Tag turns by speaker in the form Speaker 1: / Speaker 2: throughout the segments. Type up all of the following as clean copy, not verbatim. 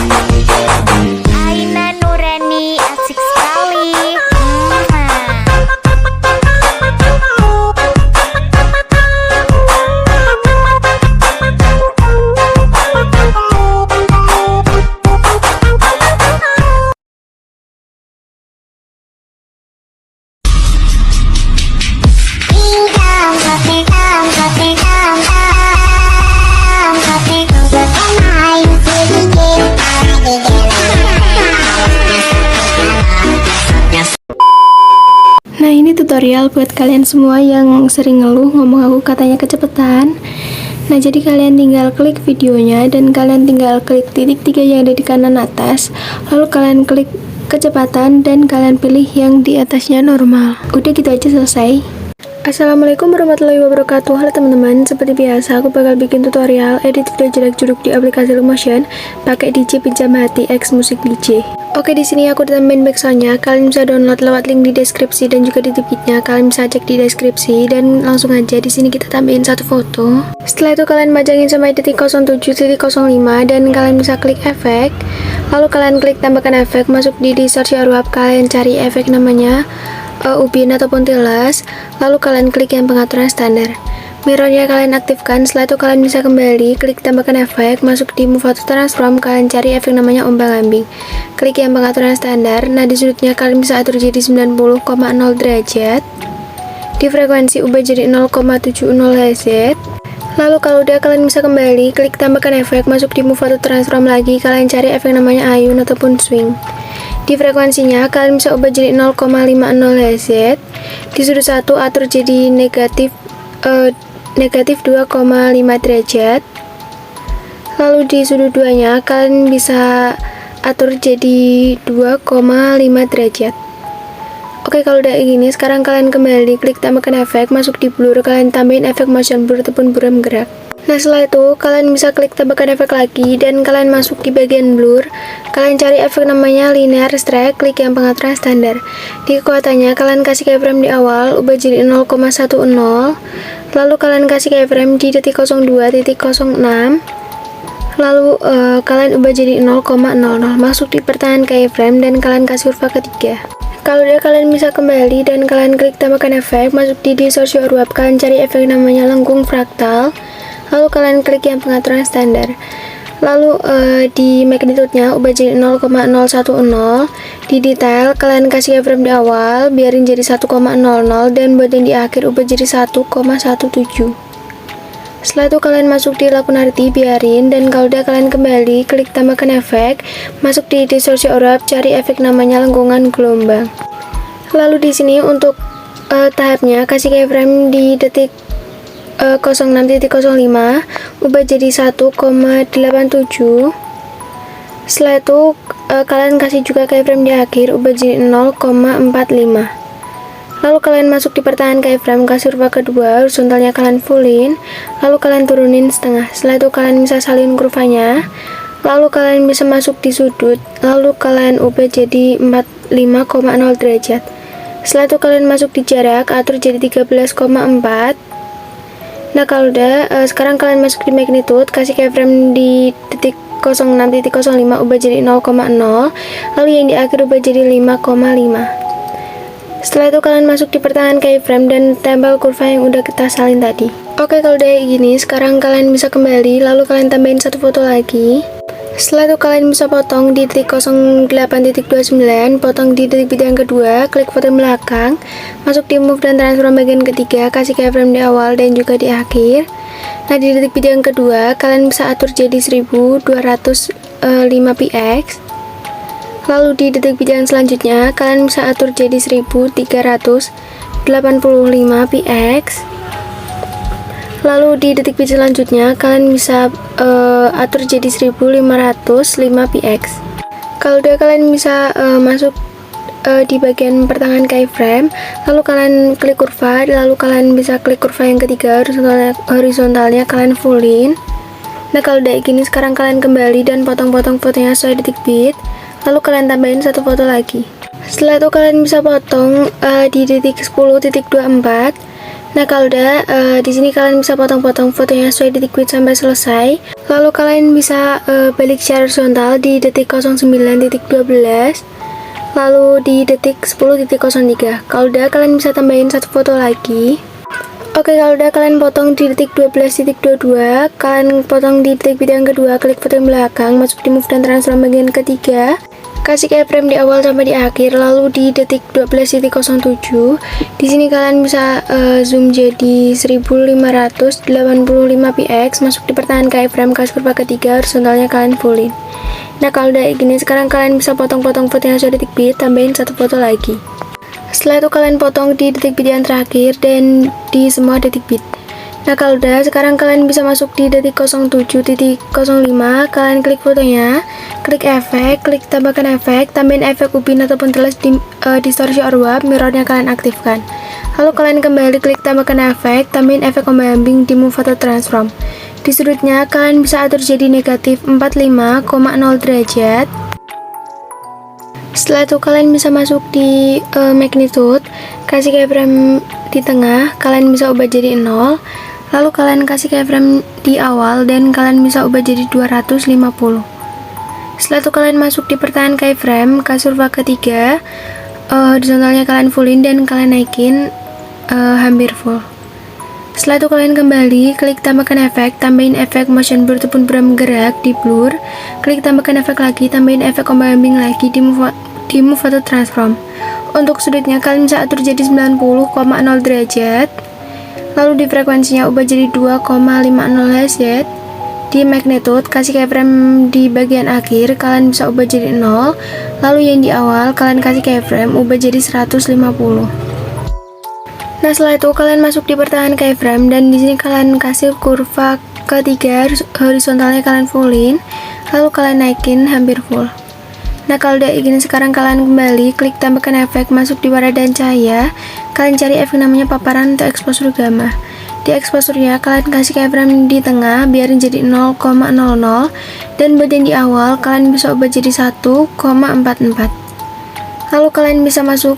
Speaker 1: Aina Nurani asik sekali.
Speaker 2: Nah, ini tutorial buat kalian semua yang sering ngeluh ngomong aku katanya kecepatan. Nah, jadi kalian tinggal klik videonya dan kalian tinggal klik titik 3 yang ada di kanan atas. Lalu kalian klik kecepatan dan kalian pilih yang di atasnya normal. Udah gitu aja, selesai. Assalamualaikum warahmatullahi wabarakatuh. Halo teman-teman, seperti biasa aku bakal bikin tutorial edit video jedak juruk di aplikasi Lumotion pakai DJ Pinjam Hati X Musik DJ. Oke, di sini aku tambahin backsoundnya. Kalian bisa download lewat link di deskripsi dan juga di tweetnya. Kalian bisa cek di deskripsi dan langsung aja di sini kita tambahin satu foto. Setelah itu kalian pajangin sampai titik 07.05 dan kalian bisa klik efek. Lalu kalian klik tambahkan efek, masuk di search Aruap, kalian cari efek namanya Ubin ataupun tilas, lalu kalian klik yang pengaturan standar. Mirrornya kalian aktifkan. Setelah itu kalian bisa kembali klik tambahkan efek, masuk di move auto transform, kalian cari efek namanya ombang-ambing, klik yang pengaturan standar. Nah, di sudutnya kalian bisa atur jadi 90,0 derajat, di frekuensi ubah jadi 0,70 Hz. Lalu kalau udah kalian bisa kembali klik tambahkan efek, masuk di move auto transform lagi, kalian cari efek namanya ayun ataupun swing. Di frekuensinya kalian bisa ubah jadi 0,50 Hz. Di sudut 1 atur jadi negatif 2,5 derajat. Lalu di sudut 2 nya kalian bisa atur jadi 2,5 derajat. Oke, kalau udah gini sekarang kalian kembali klik tambahkan efek, masuk di blur, kalian tambahin efek motion blur ataupun buram gerak. Nah, setelah itu kalian bisa klik tambahkan efek lagi dan kalian masuk di bagian blur, kalian cari efek namanya linear strike, klik yang pengaturan standar. Di kekuatannya kalian kasih keyframe di awal, ubah jadi 0,10, lalu kalian kasih keyframe di detik 02.06, lalu kalian ubah jadi 0,00, masuk di pertengahan keyframe dan kalian kasih kurva ketiga. Kalau udah kalian bisa kembali dan kalian klik tambahkan efek, masuk di distortion Aruap, kalian cari efek namanya lengkung fraktal, lalu kalian klik yang pengaturan standar. Lalu di magnitude-nya ubah jadi 0,010. Di detail kalian kasih keyframe di awal, biarin jadi 1,00 dan buat yang di akhir ubah jadi 1,17. Setelah itu kalian masuk di Lakunarti, biarin, dan kalau udah kalian kembali klik tambahkan efek, masuk di distortion Aruap, cari efek namanya lengkungan gelombang. Lalu di sini untuk tahapnya kasih keyframe di detik 06.05, ubah jadi 1,87. Setelah itu kalian kasih juga keyframe di akhir, ubah jadi 0,45. Lalu kalian masuk di pertengahan keyframe, kasih kurva kedua, horizontalnya kalian fullin, lalu kalian turunin setengah. Setelah itu kalian bisa salin kurvanya, lalu kalian bisa masuk di sudut, lalu kalian ubah jadi 45,0 derajat. Setelah itu kalian masuk di jarak, atur jadi 13,4. Nah, kalau udah sekarang kalian masuk di magnitude, kasih keyframe di detik 06.05, ubah jadi 0,0, lalu yang di akhir ubah jadi 5,5. Setelah itu kalian masuk di pertengahan keyframe dan tempel kurva yang udah kita salin tadi. Oke, kalau udah gini sekarang kalian bisa kembali, lalu kalian tambahin satu foto lagi. Setelah itu kalian bisa potong di detik 08.29, potong di detik video yang kedua, klik foto yang belakang, masuk di move dan transform bagian ketiga, kasih keyframe di awal dan juga di akhir. Nah, di detik video yang kedua kalian bisa atur jadi 1205 px. Lalu di detik video yang selanjutnya kalian bisa atur jadi 1385 px. Lalu di detik video selanjutnya kalian bisa atur jadi 1505 px. Kalau udah kalian bisa masuk di bagian pertengahan keyframe, lalu kalian klik kurva, lalu kalian bisa klik kurva yang ketiga, horizontalnya kalian fullin. Nah, kalau udah gini sekarang kalian kembali dan potong-potong fotonya sesuai detik bit, lalu kalian tambahin satu foto lagi. Setelah itu kalian bisa potong di detik 10.24. Nah, kalau udah di sini kalian bisa potong-potong fotonya sesuai detik bit sampai selesai. Lalu kalian bisa balik secara horizontal di detik 09.12, lalu di detik 10.03. Kalau udah, kalian bisa tambahin satu foto lagi. Oke, kalau udah kalian potong di detik 12.22, kalian potong di detik video yang kedua, klik foto yang belakang, masuk di move dan transform bagian ketiga, kasih keyframe di awal sampai di akhir, lalu di detik 12.07. Di sini kalian bisa zoom jadi 1585 px, masuk di pertahanan keyframe, kasih kurva ketiga, horizontalnya kalian fullin. Nah, kalau udah gini, sekarang kalian bisa potong-potong foto yang sudah detik bit, tambahin satu foto lagi. Setelah itu kalian potong di detik bit yang terakhir dan di semua detik bit. Nah, kalau udah, sekarang kalian bisa masuk di detik 07.05, kalian klik fotonya, klik efek, klik tambahkan efek, tambahin efek ubin ataupun teles di distorsi or warp, mirrornya kalian aktifkan. Lalu kalian kembali klik tambahkan efek, tambahin efek ombak ambing di move atau transform. Di sudutnya kalian bisa atur jadi negatif 45,0 derajat. Setelah itu kalian bisa masuk di magnitude, kasih keyframe di tengah, kalian bisa ubah jadi 0, lalu kalian kasih keyframe di awal dan kalian bisa ubah jadi 250. Setelah itu kalian masuk di pertahanan keyframe, kasih kurva ketiga, horizontalnya kalian fullin dan kalian naikin hampir full. Setelah itu kalian kembali, klik tambahkan efek, tambahin efek motion blur ataupun bergerak di blur, klik tambahkan efek lagi, tambahin efek ombak ambing lagi di move atau transform. Untuk sudutnya kalian bisa atur jadi 90,0 derajat, lalu di frekuensinya ubah jadi 2,50 Hz. Di magnitude kasih keyframe di bagian akhir, kalian bisa ubah jadi 0, lalu yang di awal kalian kasih keyframe ubah jadi 150. Nah, setelah itu kalian masuk di pertahanan keyframe dan di sini kalian kasih kurva ketiga, horizontalnya kalian fullin, lalu kalian naikin hampir full. Nah, kalau udah gini, sekarang kalian kembali klik tambahkan efek, masuk di warna dan cahaya, kalian cari efek namanya paparan atau exposure gamma. Di exposure-nya kalian kasih keyframe di tengah, biarin jadi 0,00, dan buat yang di awal kalian bisa ubah jadi 1,44. Lalu kalian bisa masuk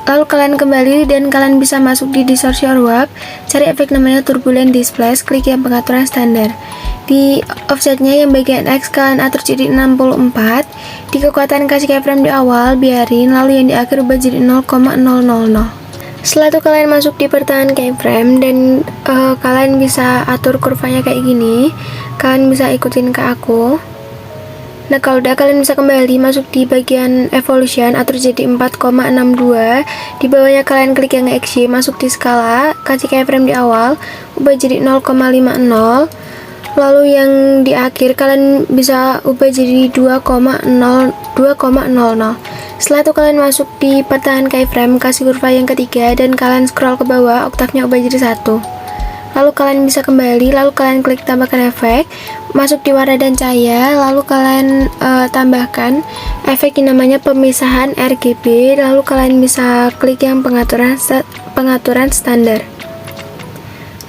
Speaker 2: lalu kalian kembali dan kalian bisa masuk di distorsi or warp, cari efek namanya turbulent displace, klik yang pengaturan standar. Di offsetnya yang bagian X kalian atur jadi 64, di kekuatan kasih keyframe di awal, biarin, lalu yang di akhir ubah jadi 0,000. Setelah itu kalian masuk di pertahanan keyframe dan kalian bisa atur kurvanya kayak gini, kalian bisa ikutin ke aku. Nah, kalau udah kalian bisa kembali masuk di bagian evolution, atur jadi 4,62, di bawahnya kalian klik yang XY, masuk di skala, kasih keyframe di awal, ubah jadi 0,50, lalu yang di akhir kalian bisa ubah jadi 2,00. Setelah itu kalian masuk di pertahanan keyframe, kasih kurva yang ketiga dan kalian scroll ke bawah, oktavnya ubah jadi 1. Lalu kalian bisa kembali, lalu kalian klik tambahkan efek, masuk di warna dan cahaya, lalu kalian tambahkan efek yang namanya pemisahan RGB, lalu kalian bisa klik yang pengaturan standar.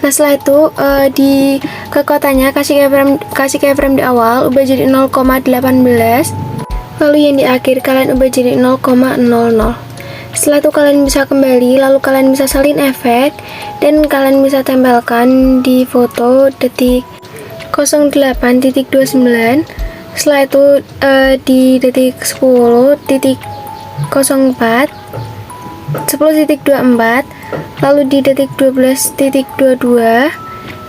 Speaker 2: Nah, setelah itu di kekuatannya kasih keyframe di awal, ubah jadi 0,18, lalu yang di akhir kalian ubah jadi 0,00. Setelah itu kalian bisa kembali, lalu kalian bisa salin efek dan kalian bisa tempelkan di foto detik 08.29. Setelah itu di detik 10.04, 10.24, lalu di detik 12.22.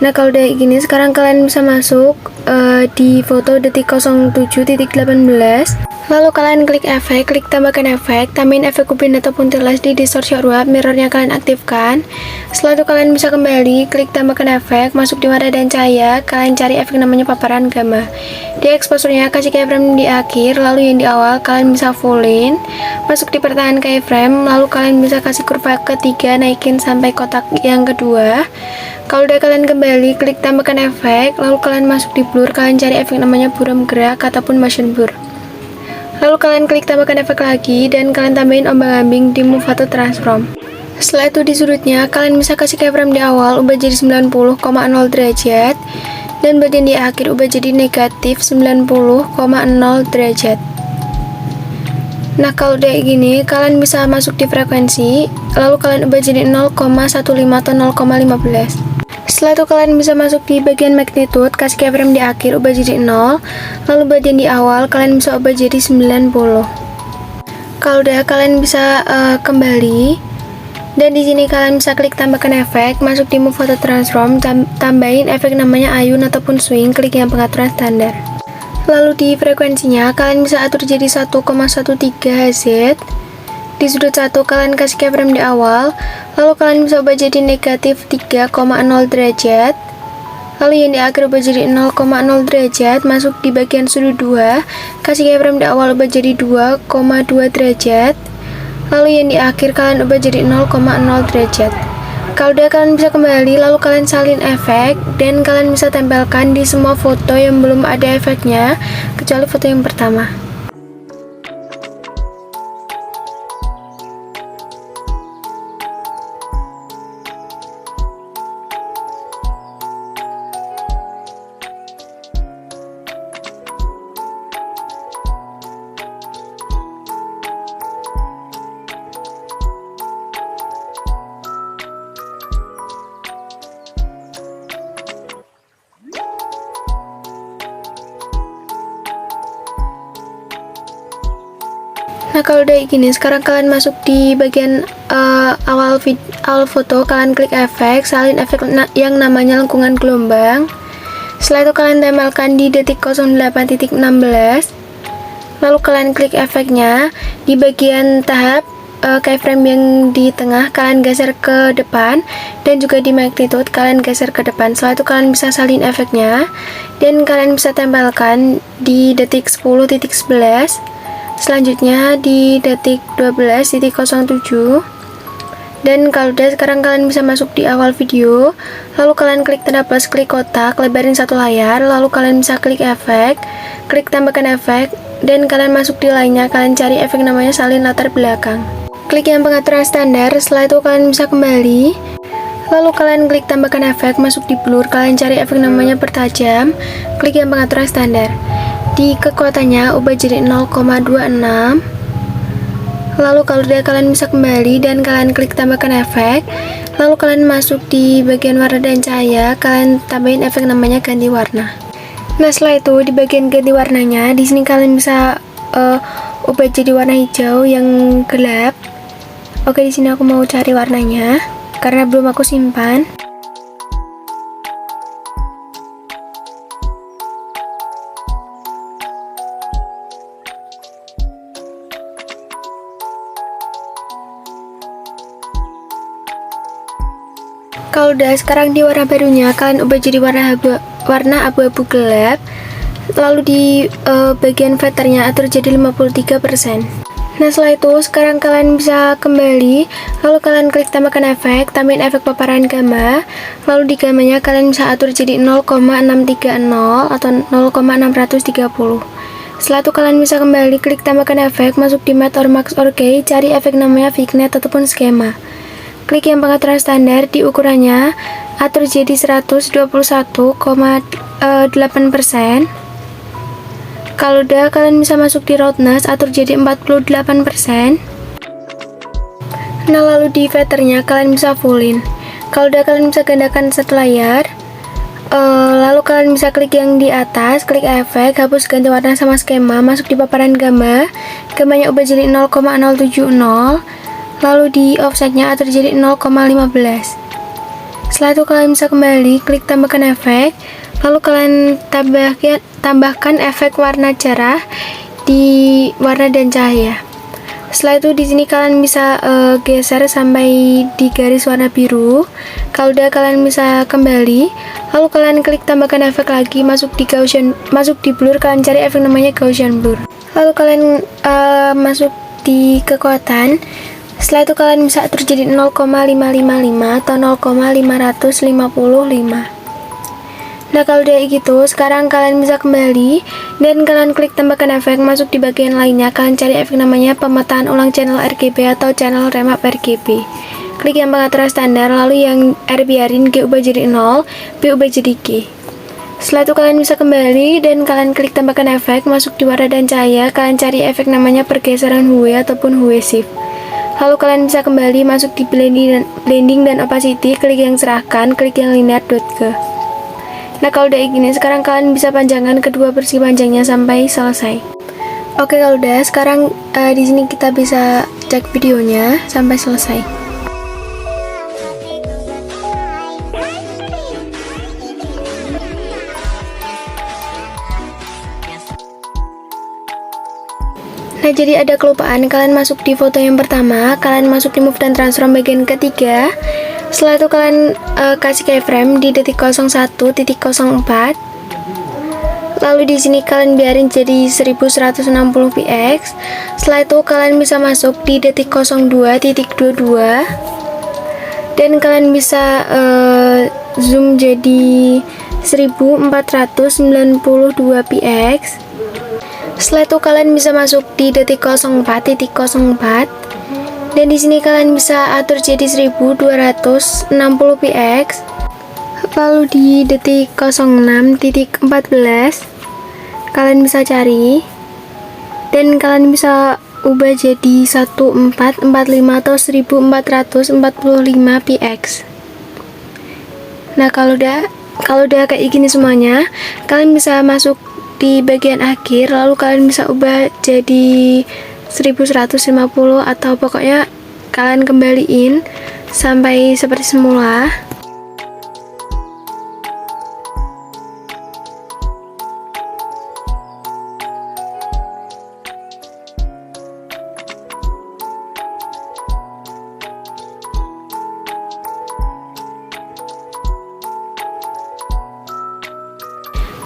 Speaker 2: Nah, kalau udah gini, sekarang kalian bisa masuk di foto detik 07.18. Lalu kalian klik efek, klik tambahkan efek, tambahin efek ubin ataupun teles di distorsi or warp, mirrornya kalian aktifkan. Setelah itu kalian bisa kembali, klik tambahkan efek, masuk di warna dan cahaya, kalian cari efek namanya paparan gamma. Di exposure-nya kasih keyframe di akhir, lalu yang di awal kalian bisa fullin, masuk di pertahanan keyframe, lalu kalian bisa kasih kurva ketiga, naikin sampai kotak yang kedua. Kalau udah kalian kembali, klik tambahkan efek, lalu kalian masuk di blur, kalian cari efek namanya buram gerak ataupun motion blur. Lalu kalian klik tambahkan efek lagi dan kalian tambahin ombang-ambing di move atau transform. Setelah itu di sudutnya kalian bisa kasih keyframe di awal, ubah jadi 90,0 derajat, dan bagian di akhir ubah jadi negatif 90,0 derajat. Nah, kalau udah gini kalian bisa masuk di frekuensi, lalu kalian ubah jadi 0,15 atau 0,15. Setelah itu kalian bisa masuk di bagian magnitude, kasih keyframe di akhir, ubah jadi 0. Lalu bagian di awal kalian bisa ubah jadi 90. Kalau udah kalian bisa kembali, dan di sini kalian bisa klik tambahkan efek, masuk di move photo transform, tambahin efek namanya ayun ataupun swing, klik yang pengaturan standar. Lalu di frekuensinya kalian bisa atur jadi 1,13 Hz. Di sudut 1 kalian kasih keyframe di awal, lalu kalian bisa ubah jadi negatif 3,0 derajat. Lalu yang di akhir ubah jadi 0,0 derajat, masuk di bagian sudut 2, kasih keyframe di awal ubah jadi 2,2 derajat. Lalu yang di akhir kalian ubah jadi 0,0 derajat. Kalau udah kalian bisa kembali, lalu kalian salin efek, dan kalian bisa tempelkan di semua foto yang belum ada efeknya, kecuali foto yang pertama. Nah, kalau udah gini, sekarang kalian masuk di bagian awal foto, kalian klik efek, salin efek yang namanya lengkungan gelombang. Setelah itu kalian tempelkan di detik 08.16. Lalu kalian klik efeknya di bagian tahap keyframe yang di tengah, kalian geser ke depan, dan juga di magnitude kalian geser ke depan. Setelah itu kalian bisa salin efeknya, dan kalian bisa tempelkan di detik 10.11. Selanjutnya di detik 12.07. Dan kalau udah, sekarang kalian bisa masuk di awal video, lalu kalian klik tanda plus, klik kotak, lebarin satu layar, lalu kalian bisa klik efek, klik tambahkan efek, dan kalian masuk di lainnya, kalian cari efek namanya salin latar belakang. Klik yang pengaturan standar, setelah itu kalian bisa kembali, lalu kalian klik tambahkan efek, masuk di blur, kalian cari efek namanya pertajam, klik yang pengaturan standar. Di kekuatannya ubah jadi 0,26. Lalu kalau udah, kalian bisa kembali dan kalian klik tambahkan efek, lalu kalian masuk di bagian warna dan cahaya, kalian tambahin efek namanya ganti warna. Nah, setelah itu di bagian ganti warnanya, di sini kalian bisa ubah jadi warna hijau yang gelap. Oke, di sini aku mau cari warnanya karena belum aku simpan. Kalau udah, sekarang di warna barunya kalian ubah jadi warna abu-abu gelap. Lalu di bagian filternya atur jadi 53%. Nah, setelah itu sekarang kalian bisa kembali, lalu kalian klik tambahkan efek, tambahin efek paparan gamma. Lalu di gammanya kalian bisa atur jadi 0,630 atau 0,630. Setelah itu kalian bisa kembali, klik tambahkan efek, masuk di matte or max or key, cari efek namanya vignette ataupun skema. Klik yang pengaturan standar, di ukurannya atur jadi 121,8%. Kalau udah, kalian bisa masuk di roughness, atur jadi 48%. Nah, lalu di filternya kalian bisa fullin. Kalau udah, kalian bisa gandakan satu layar. Lalu kalian bisa klik yang di atas, klik efek, hapus ganti warna sama skema, masuk di paparan gamma, gammanya ubah jadi 0,070. Lalu di offsetnya atur jadi 0,15. Setelah itu kalian bisa kembali, klik tambahkan efek, lalu kalian tambahkan efek warna cerah di warna dan cahaya. Setelah itu di sini kalian bisa geser sampai di garis warna biru. Kalau udah, kalian bisa kembali, lalu kalian klik tambahkan efek lagi, masuk di blur, kalian cari efek namanya Gaussian blur. Lalu kalian masuk di kekuatan. Setelah itu kalian bisa atur jadi 0,555 atau 0,555. Nah, kalau udah gitu, sekarang kalian bisa kembali dan kalian klik tambahkan efek, masuk di bagian lainnya, kalian cari efek namanya pemetaan ulang channel RGB atau channel remap RGB. Klik yang pengaturan standar, lalu yang R biarin, G ubah jadi 0, B ubah jadi G. Setelah itu kalian bisa kembali dan kalian klik tambahkan efek, masuk di warna dan cahaya, kalian cari efek namanya pergeseran hue ataupun hue shift. Lalu kalian bisa kembali masuk di blending dan opacity, klik yang serahkan, klik yang linear dot ke. Nah, kalau udah gini, sekarang kalian bisa panjangkan kedua persegi panjangnya sampai selesai. Oke, kalau udah, sekarang di sini kita bisa cek videonya sampai selesai. Nah, jadi ada kelupaan, kalian masuk di foto yang pertama, kalian masuk di move dan transform bagian ketiga. Setelah itu kalian kasih keyframe di detik 01.04. Lalu di sini kalian biarin jadi 1160 px. Setelah itu kalian bisa masuk di detik 02.22 dan kalian bisa zoom jadi 1492 px. Setelah itu kalian bisa masuk di detik 04.04 dan di sini kalian bisa atur jadi 1260 px. Lalu di detik 06.14 kalian bisa cari dan kalian bisa ubah jadi 1445 atau 1445 px. Nah, kalau udah kayak gini semuanya, kalian bisa masuk di bagian akhir, lalu kalian bisa ubah jadi 1150 atau pokoknya kalian kembaliin sampai seperti semula.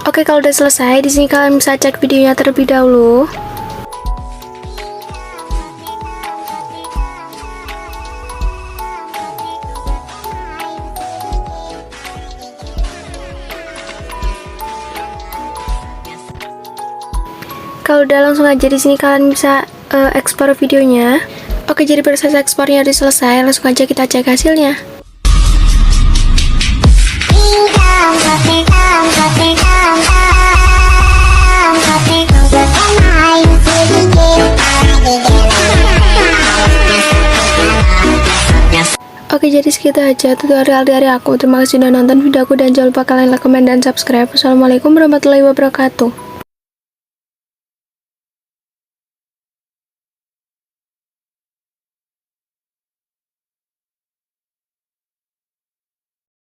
Speaker 2: Oke, kalau udah selesai, di sini kalian bisa cek videonya terlebih dahulu. Kalau udah, langsung aja di sini kalian bisa ekspor videonya. Oke, jadi proses ekspornya udah selesai, langsung aja kita cek hasilnya. Oke, jadi segitu aja tutorial dari aku. Terima kasih sudah nonton video aku dan jangan lupa kalian like, comment, dan subscribe. Wassalamualaikum warahmatullahi wabarakatuh.